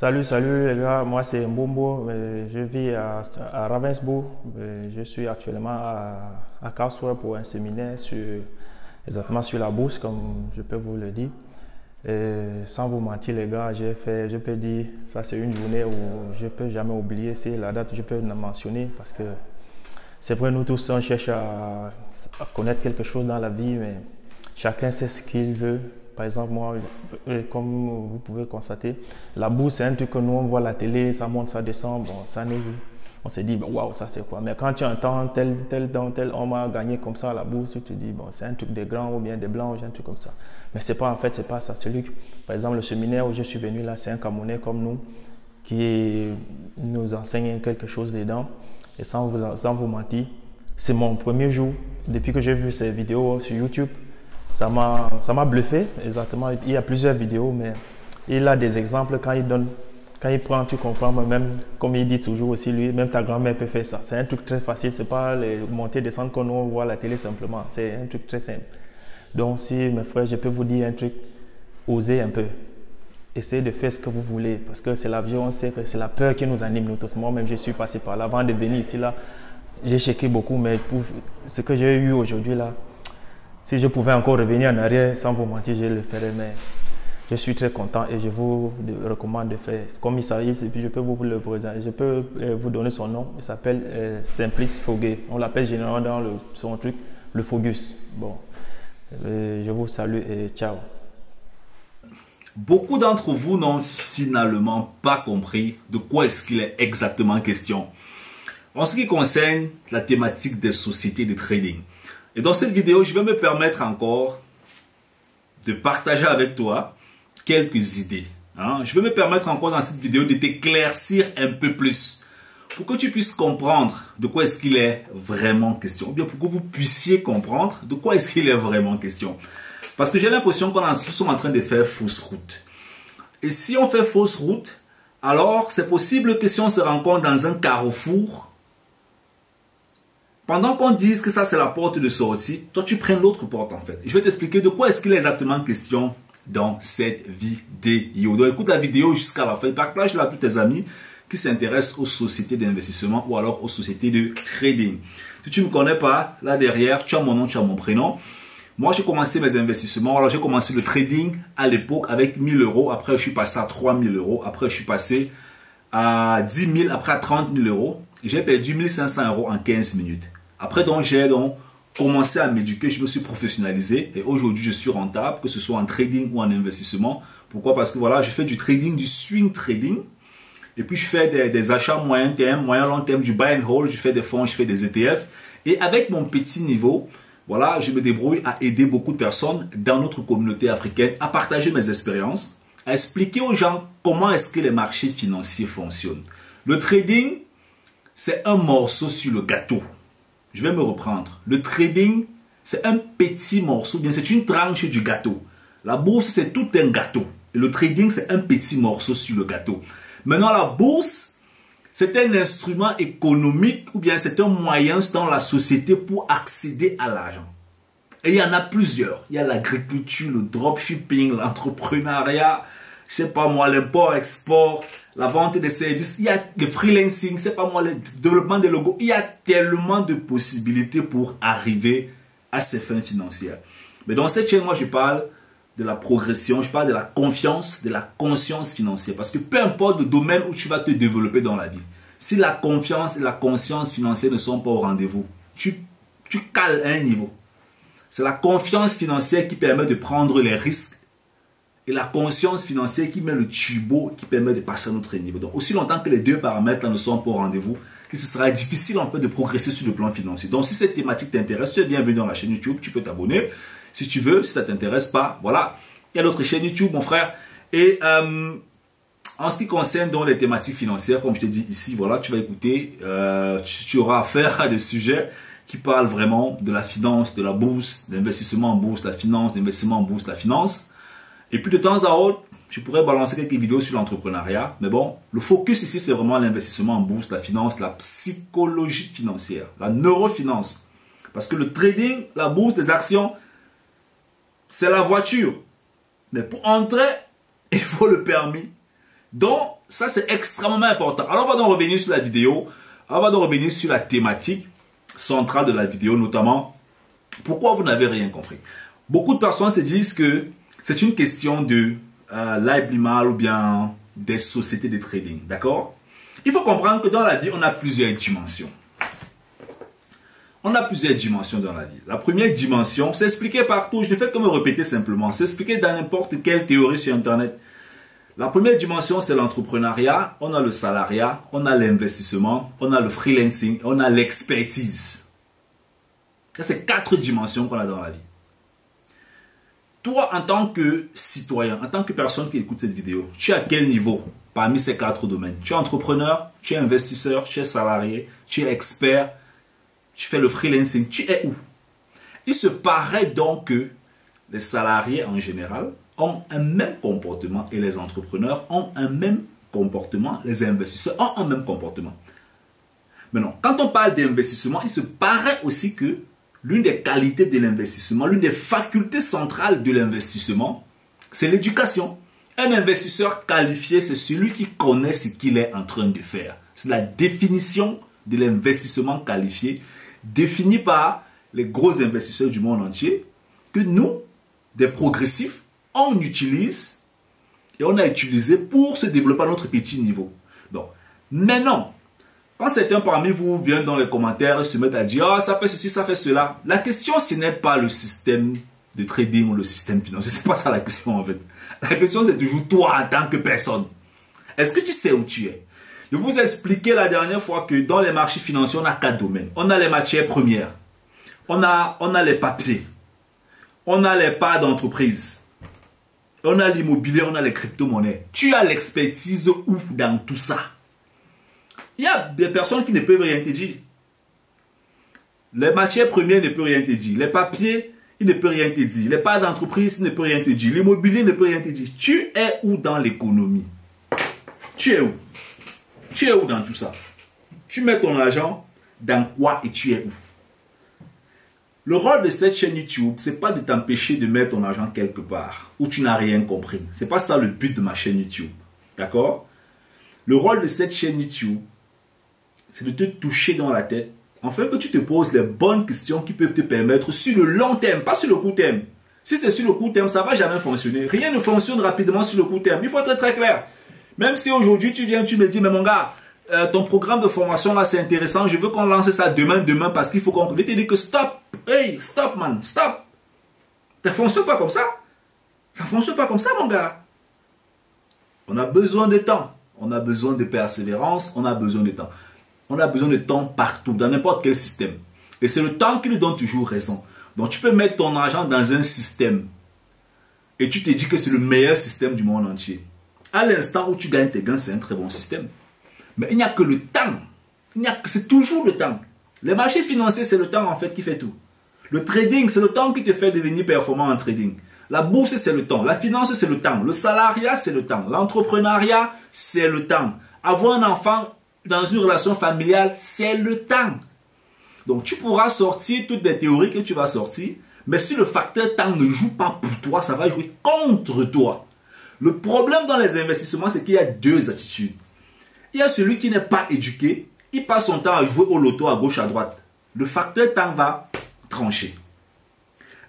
Salut, salut les gars, moi c'est Mbombo, je vis à Ravensbourg. Je suis actuellement à Karlsruhe pour un séminaire exactement sur la bourse, comme je peux vous le dire. Et sans vous mentir les gars, je peux dire, ça c'est une journée où je ne peux jamais oublier, c'est la date, je peux la mentionner parce que c'est vrai, nous tous on cherche à connaître quelque chose dans la vie, mais chacun sait ce qu'il veut. Par exemple, moi, comme vous pouvez constater, la bourse, c'est un truc que nous, on voit à la télé, ça monte, ça descend. Bon, on se dit, waouh, ça c'est quoi? Mais quand tu entends tel homme a gagné comme ça à la bourse, tu te dis, bon, c'est un truc des grands ou bien des blancs, ou un truc comme ça. Mais c'est pas, en fait, c'est pas ça. Par exemple, le séminaire où je suis venu là, c'est un Camerounais comme nous qui nous enseigne quelque chose dedans. Et sans vous mentir, c'est mon premier jour depuis que j'ai vu ces vidéos sur YouTube. Ça m'a bluffé, exactement. Il y a plusieurs vidéos, mais il a des exemples quand il prend, tu comprends, même comme il dit toujours aussi, lui, même ta grand-mère peut faire ça. C'est un truc très facile, c'est pas les montées et descendre qu'on voit à la télé simplement. C'est un truc très simple. Donc, si mes frères, je peux vous dire un truc, osez un peu. Essayez de faire ce que vous voulez, parce que c'est la vie, on sait que c'est la peur qui nous anime, nous tous. Moi-même, je suis passé par là. Avant de venir ici, là, j'ai checké beaucoup, mais pour ce que j'ai eu aujourd'hui, là, si je pouvais encore revenir en arrière, sans vous mentir, je le ferais, mais je suis très content et je vous recommande de faire comme il s'agit. Et puis je peux vous le présenter, je peux vous donner son nom. Il s'appelle Simplice Foguet. On l'appelle généralement dans son truc le Fogus. Bon, je vous salue et ciao. Beaucoup d'entre vous n'ont finalement pas compris de quoi est-ce qu'il est exactement question en ce qui concerne la thématique des sociétés de trading. Et dans cette vidéo, je vais me permettre encore de partager avec toi quelques idées. Je vais me permettre encore dans cette vidéo de t'éclaircir un peu plus pour que tu puisses comprendre de quoi est-ce qu'il est vraiment question. Ou bien pour que vous puissiez comprendre de quoi est-ce qu'il est vraiment question. Parce que j'ai l'impression qu'on nous sommes en train de faire fausse route. Et si on fait fausse route, alors c'est possible que si on se rencontre dans un carrefour, pendant qu'on dise que ça c'est la porte de sortie, toi tu prends l'autre porte en fait. Je vais t'expliquer de quoi est-ce qu'il est exactement question dans cette vidéo. Donc écoute la vidéo jusqu'à la fin, partage-la à tous tes amis qui s'intéressent aux sociétés d'investissement ou alors aux sociétés de trading. Si tu ne me connais pas, là derrière, tu as mon nom, tu as mon prénom. Moi j'ai commencé mes investissements, alors j'ai commencé le trading à l'époque avec 1000 €, après je suis passé à 3000 €, après je suis passé à 10 000, après à 30 000 €. J'ai perdu 1500 € en 15 minutes. Après, j'ai commencé à m'éduquer, je me suis professionnalisé et aujourd'hui, je suis rentable, que ce soit en trading ou en investissement. Pourquoi? Parce que voilà, je fais du trading, du swing trading et puis je fais des achats moyen terme, moyen long terme, du buy and hold, je fais des fonds, je fais des ETF. Et avec mon petit niveau, voilà, je me débrouille à aider beaucoup de personnes dans notre communauté africaine à partager mes expériences, à expliquer aux gens comment est-ce que les marchés financiers fonctionnent. Le trading, c'est un morceau sur le gâteau. Je vais me reprendre. Le trading, c'est un petit morceau, bien c'est une tranche du gâteau. La bourse, c'est tout un gâteau. Et le trading, c'est un petit morceau sur le gâteau. Maintenant, la bourse, c'est un instrument économique ou bien c'est un moyen dans la société pour accéder à l'argent. Et il y en a plusieurs. Il y a l'agriculture, le dropshipping, l'entrepreneuriat, je sais pas moi, l'import-export, la vente des services, il y a le freelancing, c'est pas moi, le développement des logos. Il y a tellement de possibilités pour arriver à ces fins financières. Mais dans cette chaîne, moi, je parle de la progression, je parle de la confiance, de la conscience financière. Parce que peu importe le domaine où tu vas te développer dans la vie, si la confiance et la conscience financière ne sont pas au rendez-vous, tu cales à un niveau. C'est la confiance financière qui permet de prendre les risques et la conscience financière qui met le turbo, qui permet de passer à notre niveau. Donc, aussi longtemps que les deux paramètres ne sont pas au rendez-vous, que ce sera difficile en fait de progresser sur le plan financier. Donc, si cette thématique t'intéresse, tu es bienvenu dans la chaîne YouTube, tu peux t'abonner. Si tu veux, si ça ne t'intéresse pas, voilà. Il y a d'autres chaînes YouTube, mon frère. Et en ce qui concerne donc les thématiques financières, comme je te dis ici, voilà, tu vas écouter, tu auras affaire à des sujets qui parlent vraiment de la finance, de la bourse, de l'investissement en bourse, la finance, l'investissement en bourse, la finance. Et puis de temps à autre, je pourrais balancer quelques vidéos sur l'entrepreneuriat. Mais bon, le focus ici, c'est vraiment l'investissement en bourse, la finance, la psychologie financière, la neurofinance. Parce que le trading, la bourse, les actions, c'est la voiture. Mais pour entrer, il faut le permis. Donc, Ça, c'est extrêmement important. Alors, on va donc revenir sur la vidéo. On va donc revenir sur la thématique centrale de la vidéo, notamment pourquoi vous n'avez rien compris. Beaucoup de personnes se disent que c'est une question de l'habillement ou bien des sociétés de trading. D'accord? Il faut comprendre que dans la vie, on a plusieurs dimensions. On a plusieurs dimensions dans la vie. La première dimension, c'est expliqué partout. Je ne fais que me répéter simplement. C'est expliqué dans n'importe quelle théorie sur Internet. La première dimension, c'est l'entrepreneuriat. On a le salariat, on a l'investissement, on a le freelancing, on a l'expertise. Ça, c'est 4 dimensions qu'on a dans la vie. Toi, en tant que citoyen, en tant que personne qui écoute cette vidéo, tu es à quel niveau parmi ces 4 domaines? Tu es entrepreneur, tu es investisseur, tu es salarié, tu es expert, tu fais le freelancing, tu es où? Il se paraît donc que les salariés en général ont un même comportement et les entrepreneurs ont un même comportement, les investisseurs ont un même comportement. Maintenant, quand on parle d'investissement, il se paraît aussi que l'une des qualités de l'investissement, l'une des facultés centrales de l'investissement, c'est l'éducation. Un investisseur qualifié, c'est celui qui connaît ce qu'il est en train de faire. C'est la définition de l'investissement qualifié, définie par les gros investisseurs du monde entier, que nous, des progressifs, on utilise et on a utilisé pour se développer à notre petit niveau. Donc, maintenant, quand certains parmi vous viennent dans les commentaires et se mettent à dire « Ah, ça fait ceci, ça fait cela », la question, ce n'est pas le système de trading ou le système financier. Ce n'est pas ça la question en fait. La question, c'est toujours toi en tant que personne. Est-ce que tu sais où tu es? Je vous ai expliqué la dernière fois que dans les marchés financiers, on a 4 domaines. On a les matières premières. On a les papiers. On a les parts d'entreprise. On a l'immobilier, on a les crypto-monnaies. Tu as l'expertise où dans tout ça? Il y a des personnes qui ne peuvent rien te dire. Les matières premières ne peuvent rien te dire. Les papiers, il ne peut rien te dire. Les parts d'entreprise, il ne peut rien te dire. L'immobilier ne peut rien te dire. Tu es où dans l'économie? Tu es où? Tu es où dans tout ça? Tu mets ton argent dans quoi et tu es où? Le rôle de cette chaîne YouTube, ce n'est pas de t'empêcher de mettre ton argent quelque part où tu n'as rien compris. Ce n'est pas ça le but de ma chaîne YouTube. D'accord? Le rôle de cette chaîne YouTube, c'est de te toucher dans la tête, afin que tu te poses les bonnes questions qui peuvent te permettre sur le long terme, pas sur le court terme. Si c'est sur le court terme, ça ne va jamais fonctionner. Rien ne fonctionne rapidement sur le court terme. Il faut être très clair. Même si aujourd'hui tu viens, tu me dis, mais mon gars, ton programme de formation là c'est intéressant, je veux qu'on lance ça demain parce qu'il faut qu'on... Je te dis que stop, hey, stop man, stop. Ça ne fonctionne pas comme ça. Ça ne fonctionne pas comme ça mon gars. On a besoin de temps, on a besoin de persévérance, on a besoin de temps. On a besoin de temps partout, dans n'importe quel système. Et c'est le temps qui nous donne toujours raison. Donc tu peux mettre ton argent dans un système et tu te dis que c'est le meilleur système du monde entier. À l'instant où tu gagnes tes gains, c'est un très bon système. Mais il n'y a que le temps. C'est toujours le temps. Les marchés financiers, c'est le temps en fait qui fait tout. Le trading, c'est le temps qui te fait devenir performant en trading. La bourse, c'est le temps. La finance, c'est le temps. Le salariat, c'est le temps. L'entrepreneuriat, c'est le temps. Avoir un enfant dans une relation familiale, c'est le temps. Donc, tu pourras sortir toutes les théories que tu vas sortir, mais si le facteur temps ne joue pas pour toi, ça va jouer contre toi. Le problème dans les investissements, c'est qu'il y a 2 attitudes. Il y a celui qui n'est pas éduqué, il passe son temps à jouer au loto à gauche, à droite. Le facteur temps va trancher.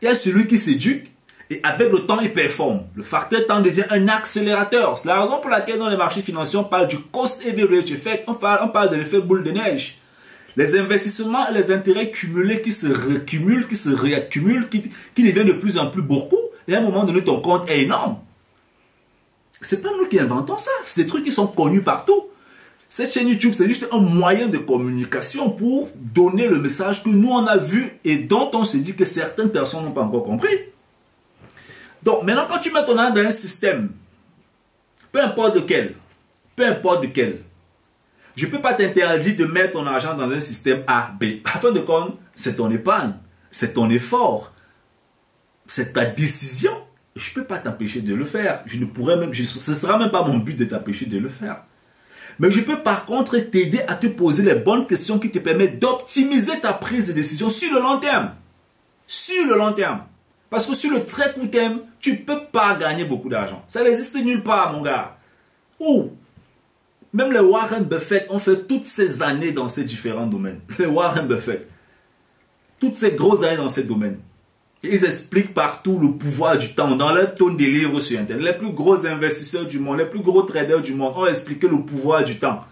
Il y a celui qui s'éduque et avec le temps, il performe. Le facteur temps devient un accélérateur. C'est la raison pour laquelle dans les marchés financiers, on parle du cost average effect, on parle de l'effet boule de neige. Les investissements et les intérêts cumulés qui se recumulent, qui se réaccumulent, qui deviennent de plus en plus beaucoup, et à un moment donné, ton compte est énorme. C'est pas nous qui inventons ça. C'est des trucs qui sont connus partout. Cette chaîne YouTube, c'est juste un moyen de communication pour donner le message que nous, on a vu et dont on se dit que certaines personnes n'ont pas encore compris. Donc, maintenant, quand tu mets ton argent dans un système, peu importe lequel, je ne peux pas t'interdire de mettre ton argent dans un système A, B. À fin de compte, c'est ton épargne, c'est ton effort, c'est ta décision. Je ne peux pas t'empêcher de le faire. Je ne pourrais même, ce ne sera même pas mon but de t'empêcher de le faire. Mais je peux par contre t'aider à te poser les bonnes questions qui te permettent d'optimiser ta prise de décision sur le long terme. Sur le long terme. Parce que sur le très court terme, tu ne peux pas gagner beaucoup d'argent. Ça n'existe nulle part, mon gars. Où? Même les Warren Buffett ont fait toutes ces années dans ces différents domaines. Les Warren Buffett. Toutes ces grosses années dans ces domaines. Et ils expliquent partout le pouvoir du temps. Dans leur tonne de livres sur Internet. Les plus gros investisseurs du monde, les plus gros traders du monde ont expliqué le pouvoir du temps.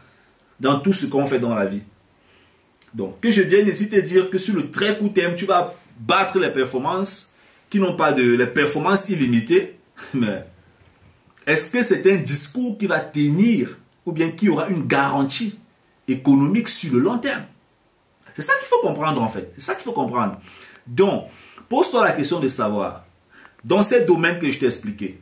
Dans tout ce qu'on fait dans la vie. Donc, que je vienne ici te dire que sur le très court terme, tu vas battre les performances qui n'ont pas les performances illimitées. Mais est-ce que c'est un discours qui va tenir ou bien qui aura une garantie économique sur le long terme? C'est ça qu'il faut comprendre en fait. C'est ça qu'il faut comprendre. Donc, pose-toi la question de savoir, dans ces domaines que je t'ai expliqués,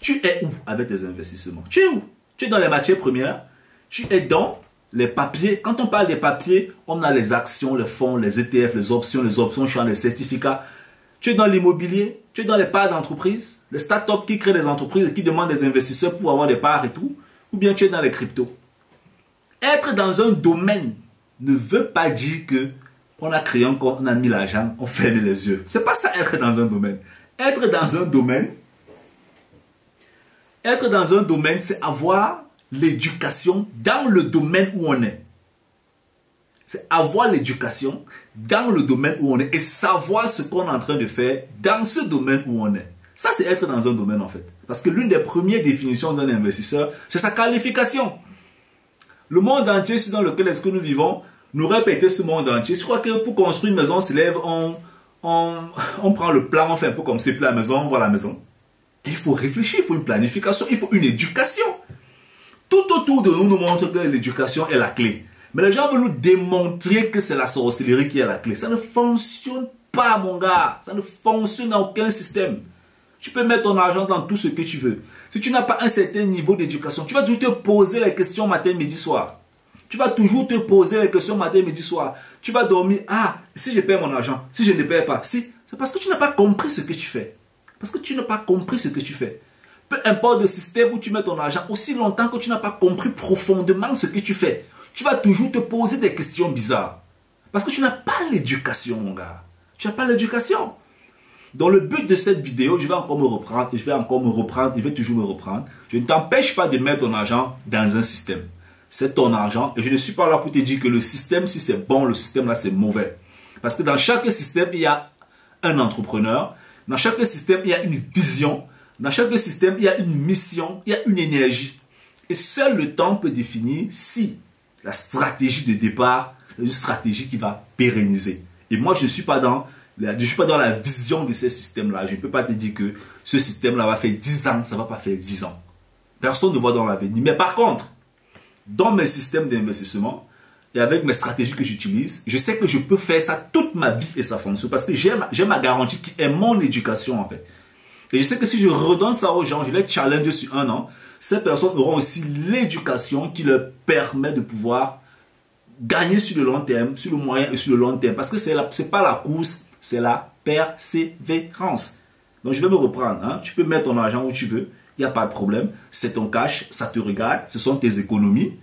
tu es où avec tes investissements? Tu es où? Tu es dans les matières premières? Tu es dans les papiers? Quand on parle des papiers, on a les actions, les fonds, les ETF, les options champs, les certificats. Tu es dans l'immobilier? Tu es dans les parts d'entreprise? Les startups qui créent des entreprises et qui demandent des investisseurs pour avoir des parts et tout? Ou bien tu es dans les cryptos? Être dans un domaine ne veut pas dire que on a créé encore, on a mis l'argent, on ferme les yeux. C'est pas ça être dans un domaine. Être dans un domaine, c'est avoir l'éducation dans le domaine où on est. C'est avoir l'éducation dans le domaine où on est et savoir ce qu'on est en train de faire dans ce domaine où on est. Ça, c'est être dans un domaine en fait. Parce que l'une des premières définitions d'un investisseur, c'est sa qualification. Le monde entier, c'est dans lequel est-ce que nous vivons, nous répéter ce monde entier. Je crois que pour construire une maison, on se lève, on prend le plan, on fait un peu comme c'est la maison, on voit la maison. Et il faut réfléchir, il faut une planification, il faut une éducation. Tout autour de nous nous montre que l'éducation est la clé. Mais les gens veulent nous démontrer que c'est la sorcellerie qui est la clé. Ça ne fonctionne pas, mon gars. Ça ne fonctionne dans aucun système. Tu peux mettre ton argent dans tout ce que tu veux. Si tu n'as pas un certain niveau d'éducation, tu vas toujours te poser les questions matin, midi, soir. Tu vas toujours te poser les questions matin, midi, soir. Tu vas dormir. Ah, si je perds mon argent, si je ne perds pas, si. C'est parce que tu n'as pas compris ce que tu fais. Parce que tu n'as pas compris ce que tu fais. Peu importe le système où tu mets ton argent, aussi longtemps que tu n'as pas compris profondément ce que tu fais, tu vas toujours te poser des questions bizarres. Parce que tu n'as pas l'éducation, mon gars. Tu n'as pas l'éducation. Dans le but de cette vidéo, je vais encore me reprendre, je vais toujours me reprendre. Je ne t'empêche pas de mettre ton argent dans un système. C'est ton argent et je ne suis pas là pour te dire que le système, si c'est bon, le système là c'est mauvais. Parce que dans chaque système, il y a un entrepreneur. Dans chaque système, il y a une vision. Dans chaque système, il y a une mission, il y a une énergie. Et seul le temps peut définir si la stratégie de départ est une stratégie qui va pérenniser. Et moi, je ne suis pas dans la vision de ces systèmes-là. Je ne peux pas te dire que ce système-là va faire 10 ans, ça ne va pas faire 10 ans. Personne ne voit dans l'avenir. Mais par contre, dans mes systèmes d'investissement et avec mes stratégies que j'utilise, je sais que je peux faire ça toute ma vie et ça fonctionne. Parce que j'ai ma garantie qui est mon éducation en fait. Et je sais que si je redonne ça aux gens, je les challenge sur un an, ces personnes auront aussi l'éducation qui leur permet de pouvoir gagner sur le long terme, sur le moyen et sur le long terme. Parce que c'est pas la course, c'est la persévérance. Donc je vais me reprendre. Hein. Tu peux mettre ton argent où tu veux, il n'y a pas de problème. C'est ton cash, ça te regarde, ce sont tes économies.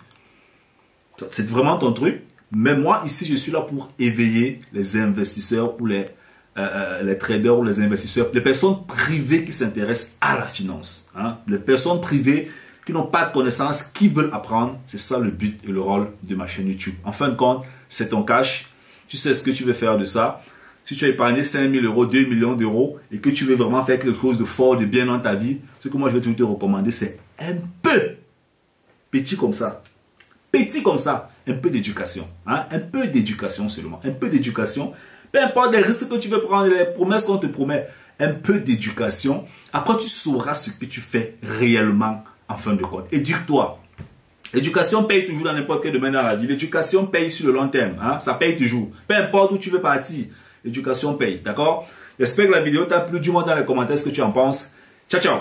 C'est vraiment ton truc. Mais moi, ici, je suis là pour éveiller les investisseurs ou les traders ou les investisseurs, les personnes privées qui s'intéressent à la finance. Hein. Les personnes privées qui n'ont pas de connaissances, qui veulent apprendre. C'est ça le but et le rôle de ma chaîne YouTube. En fin de compte, c'est ton cash. Tu sais ce que tu veux faire de ça. Si tu as épargné 5 000 euros, 2 millions d'euros et que tu veux vraiment faire quelque chose de fort, de bien dans ta vie, ce que moi je vais toujours te recommander, c'est un peu petit comme ça. Petit comme ça. Un peu d'éducation. Hein? Un peu d'éducation seulement. Un peu d'éducation. Peu importe les risques que tu veux prendre, les promesses qu'on te promet. Un peu d'éducation. Après, tu sauras ce que tu fais réellement en fin de compte. Éduque-toi. L'éducation paye toujours dans n'importe quel domaine dans la vie. L'éducation paye sur le long terme. Hein? Ça paye toujours. Peu importe où tu veux partir. L'éducation paye. D'accord? J'espère que la vidéo t'a plu. Dis-moi dans les commentaires ce que tu en penses. Ciao, ciao.